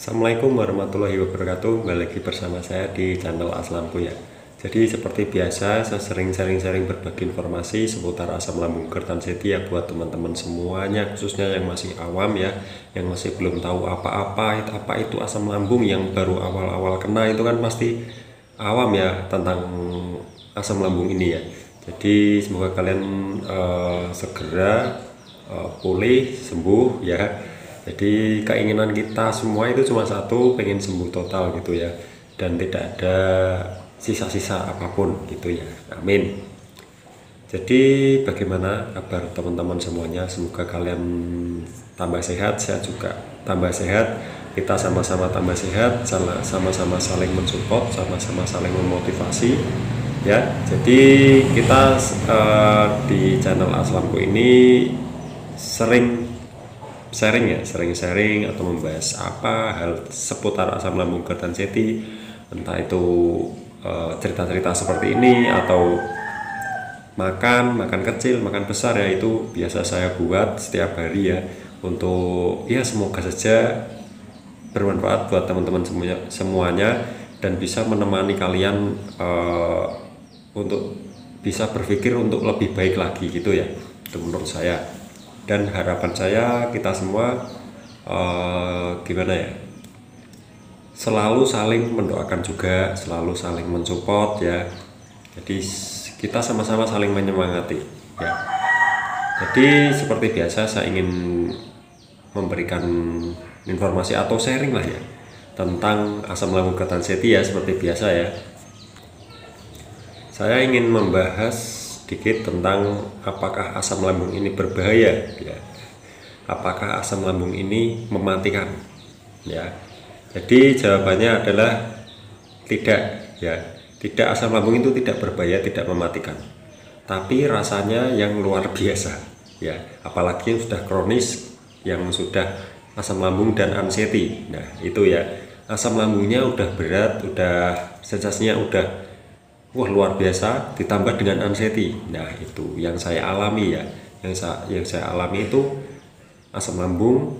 Assalamualaikum warahmatullahi wabarakatuh. Kembali lagi bersama saya di channel Aslamku ya. Jadi seperti biasa saya sering sharing berbagi informasi seputar asam lambung Kertanseti ya buat teman-teman semuanya, khususnya yang masih awam ya, yang masih belum tahu apa itu asam lambung, yang baru awal-awal kena itu kan pasti awam ya tentang asam lambung ini ya. Jadi semoga kalian segera pulih sembuh ya. Jadi keinginan kita semua itu cuma satu, pengen sembuh total gitu ya, dan tidak ada sisa-sisa apapun gitu ya. Amin. Jadi bagaimana kabar teman-teman semuanya? Semoga kalian tambah sehat, saya juga tambah sehat, kita sama-sama tambah sehat, sama-sama saling mensupport, sama-sama saling memotivasi ya. Jadi kita di channel Aslamku ini sering sharing atau membahas hal seputar asam lambung Kertanseti, entah itu cerita-cerita seperti ini atau makan kecil, makan besar ya, itu biasa saya buat setiap hari ya, untuk ya semoga saja bermanfaat buat teman-teman semuanya dan bisa menemani kalian untuk bisa berpikir untuk lebih baik lagi gitu ya. Itu menurut saya. Dan harapan saya kita semua gimana ya, selalu saling mendoakan juga, selalu saling mensupport ya. Jadi kita sama-sama saling menyemangati ya. Jadi seperti biasa saya ingin memberikan informasi atau sharing lah ya tentang asam lambung Kertanseti ya, seperti biasa ya. Saya ingin membahas sedikit tentang apakah asam lambung ini berbahaya ya, apakah asam lambung ini mematikan ya. Jadi jawabannya adalah tidak ya, tidak, asam lambung itu tidak berbahaya, tidak mematikan, tapi rasanya yang luar biasa ya, apalagi yang sudah kronis, yang sudah asam lambung dan anxiety. Nah itu ya, asam lambungnya udah berat, udah sensasinya udah wah luar biasa, ditambah dengan anxiety. Nah itu yang saya alami ya, yang saya alami itu asam lambung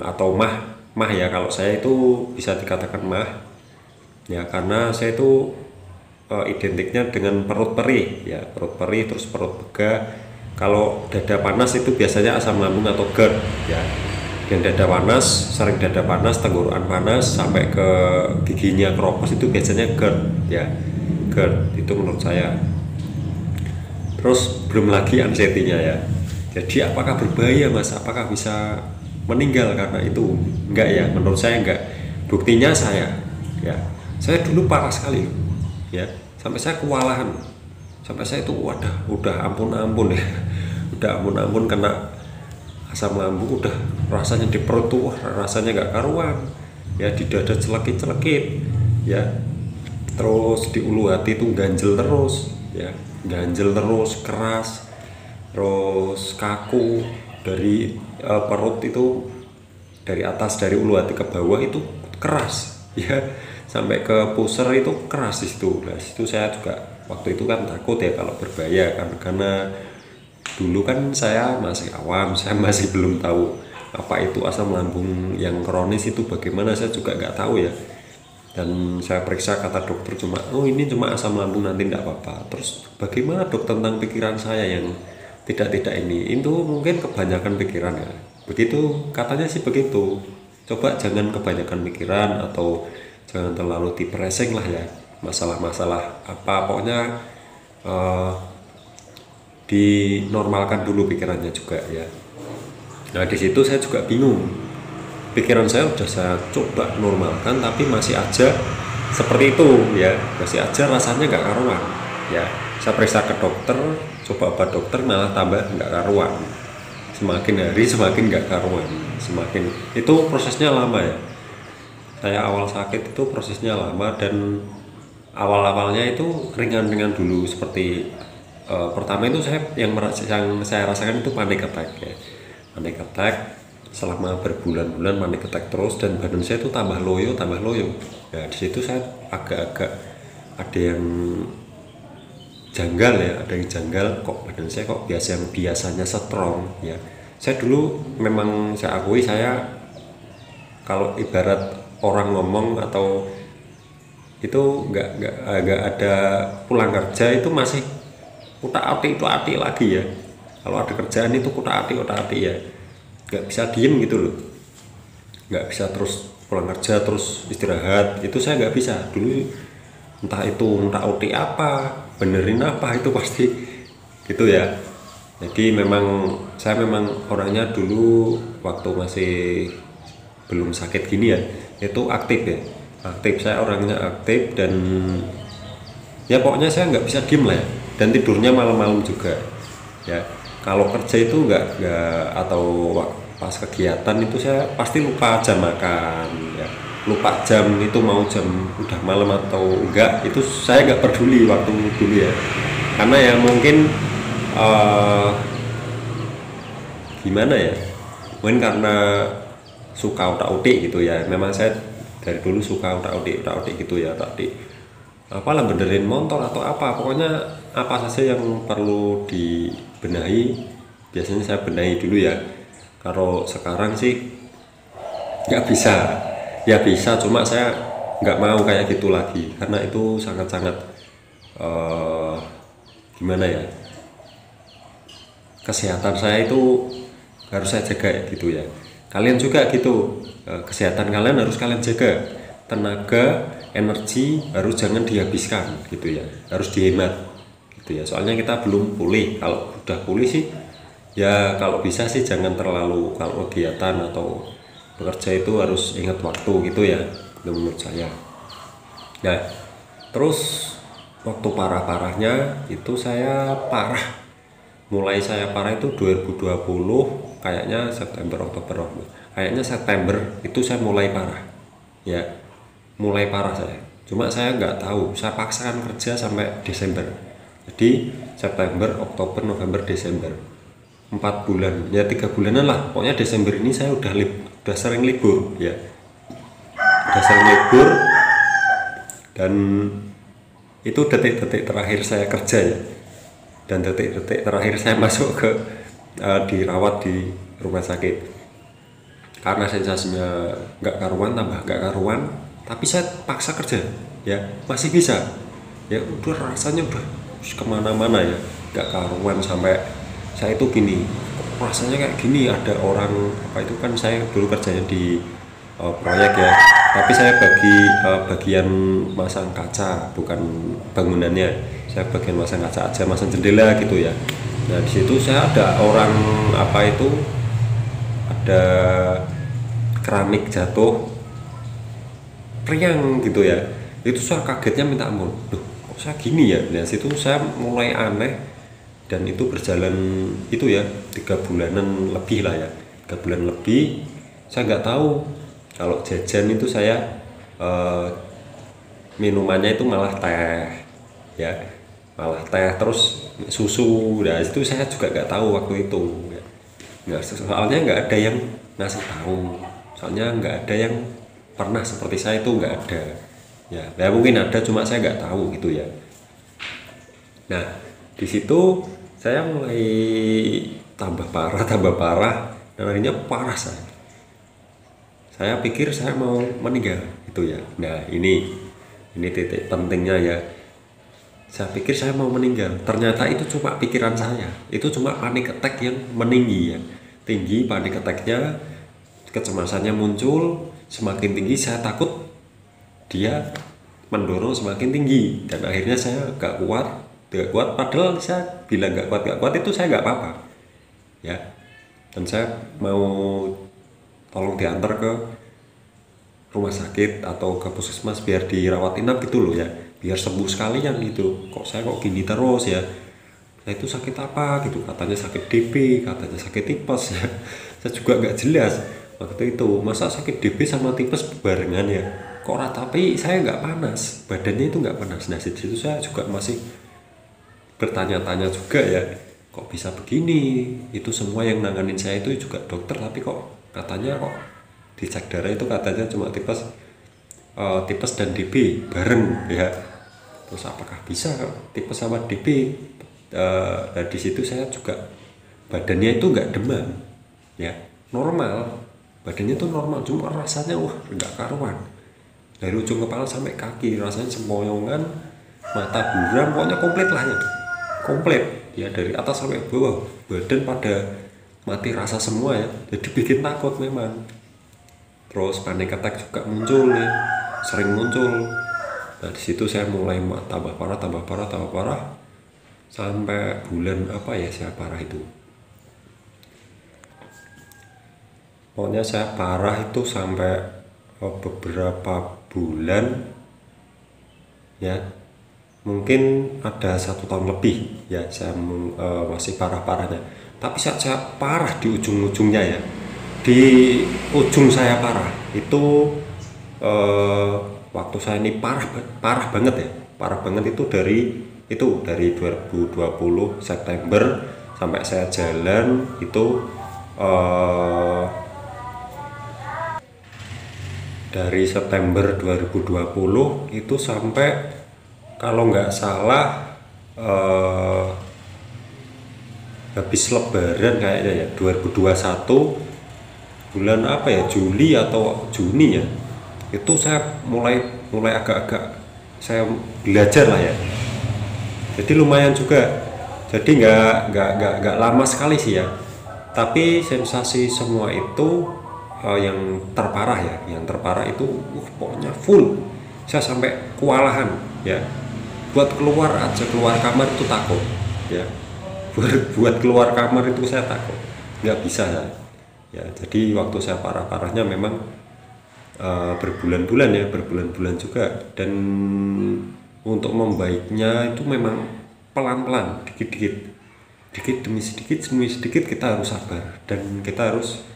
atau mah ya. Kalau saya itu bisa dikatakan mah ya, karena saya itu identiknya dengan perut perih ya, perut perih terus perut pegal. Kalau dada panas itu biasanya asam lambung atau GERD ya. Yang dada panas, sering dada panas, tenggorokan panas sampai ke giginya keropos, itu biasanya GERD ya. GERD itu menurut saya. Terus belum lagi anxiety-nya ya. Jadi apakah berbahaya mas? Apakah bisa meninggal karena itu? Enggak ya, menurut saya enggak. Buktinya saya dulu parah sekali ya, sampai saya kewalahan, sampai saya itu udah ampun ya, udah ampun kena asam lambung, udah rasanya di perut tuh rasanya nggak karuan ya, di dada celekit ya, terus di ulu hati itu ganjel terus ya, ganjel terus, keras, terus kaku dari perut itu, dari atas, dari ulu hati ke bawah itu keras ya, sampai ke pusar itu keras di situ. Nah situ saya juga waktu itu kan takut ya kalau berbahaya kan, karena dulu kan saya masih awam, saya masih belum tahu apa itu asam lambung yang kronis itu bagaimana, saya juga nggak tahu ya. Dan saya periksa, kata dokter cuma ini cuma asam lambung, nanti tidak apa-apa. Terus bagaimana dok tentang pikiran saya yang tidak ini, itu mungkin kebanyakan pikiran ya, begitu katanya sih begitu. Coba jangan kebanyakan pikiran atau jangan terlalu depressing lah ya, masalah-masalah apa pokoknya dinormalkan dulu pikirannya juga ya. Nah di situ saya juga bingung, pikiran saya udah saya coba normalkan tapi masih aja seperti itu ya, masih aja rasanya nggak karuan ya. Saya periksa ke dokter, coba obat dokter malah tambah nggak karuan, semakin hari semakin nggak karuan, semakin itu prosesnya lama ya. Saya awal sakit itu prosesnya lama, dan awal-awalnya itu ringan-ringan dulu, seperti pertama itu yang saya rasakan itu panic attack ya, panic attack selama berbulan-bulan, panic attack terus, dan badan saya itu tambah loyo. Nah di situ saya agak-agak ada yang janggal ya, kok badan saya kok yang biasanya strong ya. Saya dulu memang, saya akui, saya kalau ibarat orang ngomong atau itu nggak ada pulang kerja itu masih utak-atik itu atik lagi ya. Kalau ada kerjaan itu utak-atik ya, nggak bisa diem gitu loh, nggak bisa terus pulang kerja terus istirahat, itu saya nggak bisa dulu. Entah itu utak-atik apa, benerin apa, itu pasti gitu ya. Jadi saya memang orangnya dulu waktu masih belum sakit gini ya, itu aktif ya, aktif, saya orangnya aktif dan ya pokoknya saya nggak bisa diem lah ya. Dan tidurnya malam-malam juga ya. Kalau kerja itu nggak atau pas kegiatan itu saya pasti lupa jam makan ya, lupa jam itu mau jam udah malam atau enggak, itu saya nggak peduli waktu dulu ya. Karena ya mungkin gimana ya, mungkin karena suka utak-utik gitu ya. Memang saya dari dulu suka utak-utik gitu ya, utak-utik apalah benerin motor atau apa, pokoknya apa saja yang perlu dibenahi biasanya saya benahi dulu ya. Kalau sekarang sih nggak bisa, ya bisa cuma saya nggak mau kayak gitu lagi karena itu sangat-sangat gimana ya, kesehatan saya itu harus saya jaga gitu ya. Kalian juga gitu, kesehatan kalian harus kalian jaga, tenaga energi harus jangan dihabiskan gitu ya, harus dihemat gitu ya. Soalnya kita belum pulih. Kalau udah pulih sih ya, kalau bisa sih jangan terlalu, kalau kegiatan atau bekerja itu harus ingat waktu gitu ya, itu menurut saya. Nah terus waktu parah-parahnya itu saya mulai saya parah itu 2020 kayaknya September Oktober, kayaknya September itu saya mulai parah ya, mulai parah saya. Cuma saya nggak tahu, saya paksakan kerja sampai Desember. Jadi September, Oktober, November, Desember, 4 bulan ya, 3 bulanan lah pokoknya. Desember ini saya udah sering libur ya, udah sering libur. Dan itu detik-detik terakhir saya kerja ya, dan detik-detik terakhir saya masuk ke dirawat di rumah sakit. Karena sensasinya nggak karuan, tambah nggak karuan, tapi saya paksa kerja ya, masih bisa ya. Udah rasanya udah kemana-mana ya, nggak karuan. Sampai saya itu gini, rasanya kayak gini, ada orang apa itu kan, saya dulu kerjanya di proyek ya, tapi saya bagian masang kaca, bukan bangunannya. Saya bagian masang kaca aja, masang jendela gitu ya. Nah di situ saya ada orang apa itu, ada keramik jatuh riang gitu ya, itu saya kagetnya minta ampun, loh kok saya gini ya. Nah situ saya mulai aneh, dan itu berjalan itu ya 3 bulanan lebih lah ya, 3 bulan lebih. Saya nggak tahu kalau jajan itu saya minumannya itu malah teh ya, malah teh terus susu. Nah itu saya juga nggak tahu waktu itu ya. Nggak, soalnya nggak ada yang ngasih tahu, soalnya nggak ada yang pernah seperti saya, itu nggak ada ya. Ya mungkin ada, cuma saya nggak tahu gitu ya. Nah di situ saya mulai tambah parah, dan akhirnya parah saya pikir saya mau meninggal gitu ya. Nah ini titik pentingnya ya. Saya pikir saya mau meninggal, ternyata itu cuma pikiran saya, itu cuma panic attack yang meninggi ya, tinggi panic attacknya, kecemasannya muncul semakin tinggi. Saya takut dia mendorong semakin tinggi, dan akhirnya saya gak kuat. Padahal saya bilang gak kuat itu saya gak apa-apa ya. Dan saya mau tolong diantar ke rumah sakit atau ke puskesmas biar dirawat inap gitu loh ya, biar sembuh sekalian gitu. Kok saya kok gini terus ya, saya itu sakit apa gitu, katanya sakit DB, katanya sakit tipes ya. Saya juga gak jelas waktu itu, masa sakit DB sama tipes barengan ya, kok tapi saya nggak panas, badannya itu nggak panas. Nah situ saya juga masih bertanya-tanya juga ya, kok bisa begini. Itu semua yang nanganin saya itu juga dokter, tapi kok katanya kok dicek darah itu katanya cuma tipes dan DB bareng ya. Terus apakah bisa tipes sama DB? Nah di situ saya juga badannya itu nggak demam ya, normal badannya tuh normal, cuma rasanya wah nggak karuan. Dari ujung kepala sampai kaki rasanya sempoyongan, mata buram, pokoknya komplit lah ya, komplit ya, dari atas sampai bawah badan pada mati rasa semua ya, jadi bikin takut memang. Terus panic attack juga muncul nih, sering muncul. Nah di situ saya mulai tambah parah, tambah parah, tambah parah, sampai bulan apa ya saya parah itu. Pokoknya saya parah itu sampai beberapa bulan ya, mungkin ada 1 tahun lebih ya saya masih parah-parahnya. Tapi saat saya parah di ujung-ujungnya ya, di ujung saya parah itu waktu saya ini parah banget ya, parah banget itu dari 2020 September sampai saya jalan itu dari September 2020 itu sampai kalau nggak salah habis lebaran kayaknya ya, 2021 bulan apa ya, Juli atau Juni ya, itu saya mulai agak-agak saya belajar lah ya, jadi lumayan juga, jadi nggak lama sekali sih ya, tapi sensasi semua itu yang terparah ya, yang terparah itu pokoknya full, saya sampai kewalahan ya, buat keluar kamar itu takut ya, buat keluar kamar itu saya takut, nggak bisa ya. Jadi waktu saya parah-parahnya memang berbulan-bulan juga, dan untuk membaiknya itu memang pelan-pelan, dikit demi sedikit kita harus sabar, dan kita harus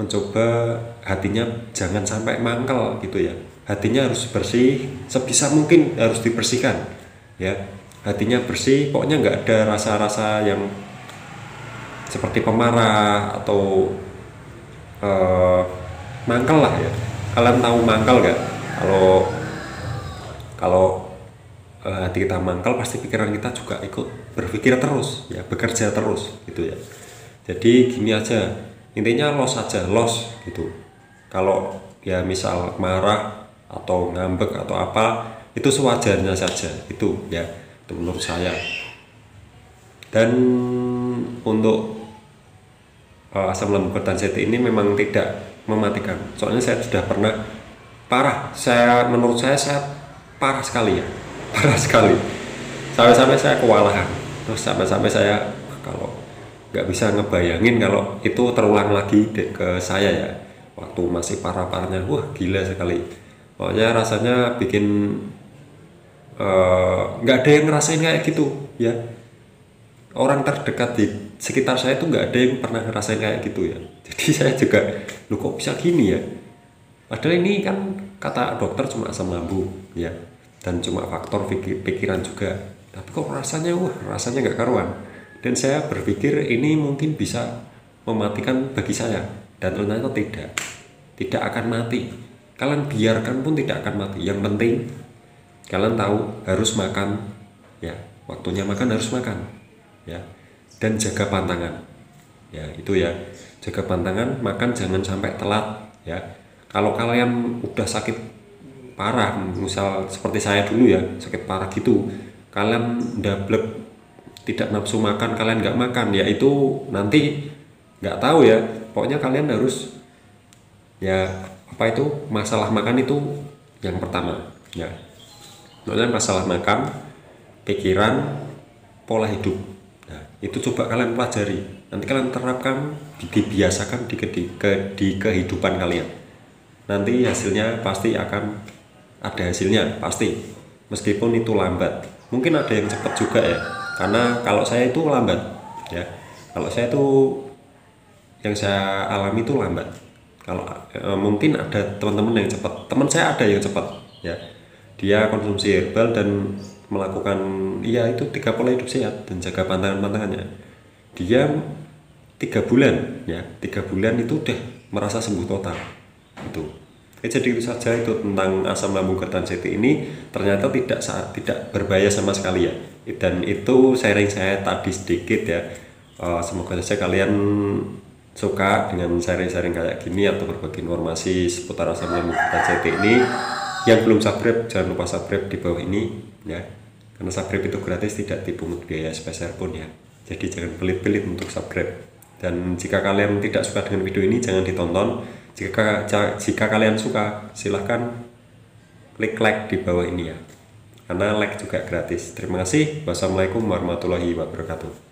mencoba hatinya jangan sampai mangkal gitu ya, hatinya harus bersih, sebisa mungkin harus dibersihkan ya, hatinya bersih, pokoknya nggak ada rasa-rasa yang seperti pemarah atau mangkal lah ya. Kalian tahu mangkal nggak? Kalau hati kita mangkal, pasti pikiran kita juga ikut berpikir terus ya, bekerja terus gitu ya. Jadi gini aja, intinya los gitu. Kalau ya misal marah atau ngambek atau apa, itu sewajarnya saja itu ya, itu menurut saya. Dan untuk asam lambung ketanjeti ini memang tidak mematikan, soalnya saya sudah pernah parah, menurut saya parah sekali ya, parah sekali, sampai saya kewalahan, terus sampai saya kalau nggak bisa ngebayangin kalau itu terulang lagi ke saya ya, waktu masih parah-parahnya, wah gila sekali, pokoknya rasanya bikin nggak ada yang ngerasain kayak gitu ya, orang terdekat di sekitar saya itu nggak ada yang pernah ngerasain kayak gitu ya, jadi saya juga lu kok bisa gini ya, padahal ini kan kata dokter cuma asam lambung ya, dan cuma faktor pikiran juga, tapi kok rasanya nggak karuan. Dan saya berpikir ini mungkin bisa mematikan bagi saya, dan ternyata tidak akan mati. Kalian biarkan pun tidak akan mati. Yang penting kalian tahu harus makan ya, waktunya makan harus makan ya, dan jaga pantangan ya, itu ya, jaga pantangan, makan jangan sampai telat ya. Kalau kalian udah sakit parah, misal seperti saya dulu ya, sakit parah gitu, kalian double tidak nafsu makan, kalian nggak makan ya, itu nanti nggak tahu ya, pokoknya kalian harus ya, apa itu, masalah makan itu yang pertama ya, pokoknya masalah makan, pikiran, pola hidup. Nah itu coba kalian pelajari, nanti kalian terapkan, dibiasakan di kehidupan kalian, nanti hasilnya pasti akan ada hasilnya pasti, meskipun itu lambat, mungkin ada yang cepat juga ya, karena kalau saya itu lambat ya, kalau saya itu yang saya alami itu lambat. Kalau mungkin ada teman-teman yang cepat, teman saya ada yang cepat ya, dia konsumsi herbal dan melakukan iya itu 3 pola hidup sehat dan jaga pantangannya, dia 3 bulan ya, 3 bulan itu udah merasa sembuh total itu. Jadi itu saja itu tentang asam lambung ketanjeti ini, ternyata tidak berbahaya sama sekali ya, dan itu sharing saya tadi sedikit ya. Semoga saja kalian suka dengan sharing-sharing kayak gini atau berbagi informasi seputar asam lambung kita CT ini. Yang belum subscribe jangan lupa subscribe di bawah ini ya, karena subscribe itu gratis, tidak dipungut biaya sepeser pun ya, jadi jangan pelit-pelit untuk subscribe. Dan jika kalian tidak suka dengan video ini jangan ditonton. Jika kalian suka silahkan klik like di bawah ini ya, karena like juga gratis. Terima kasih. Wassalamualaikum warahmatullahi wabarakatuh.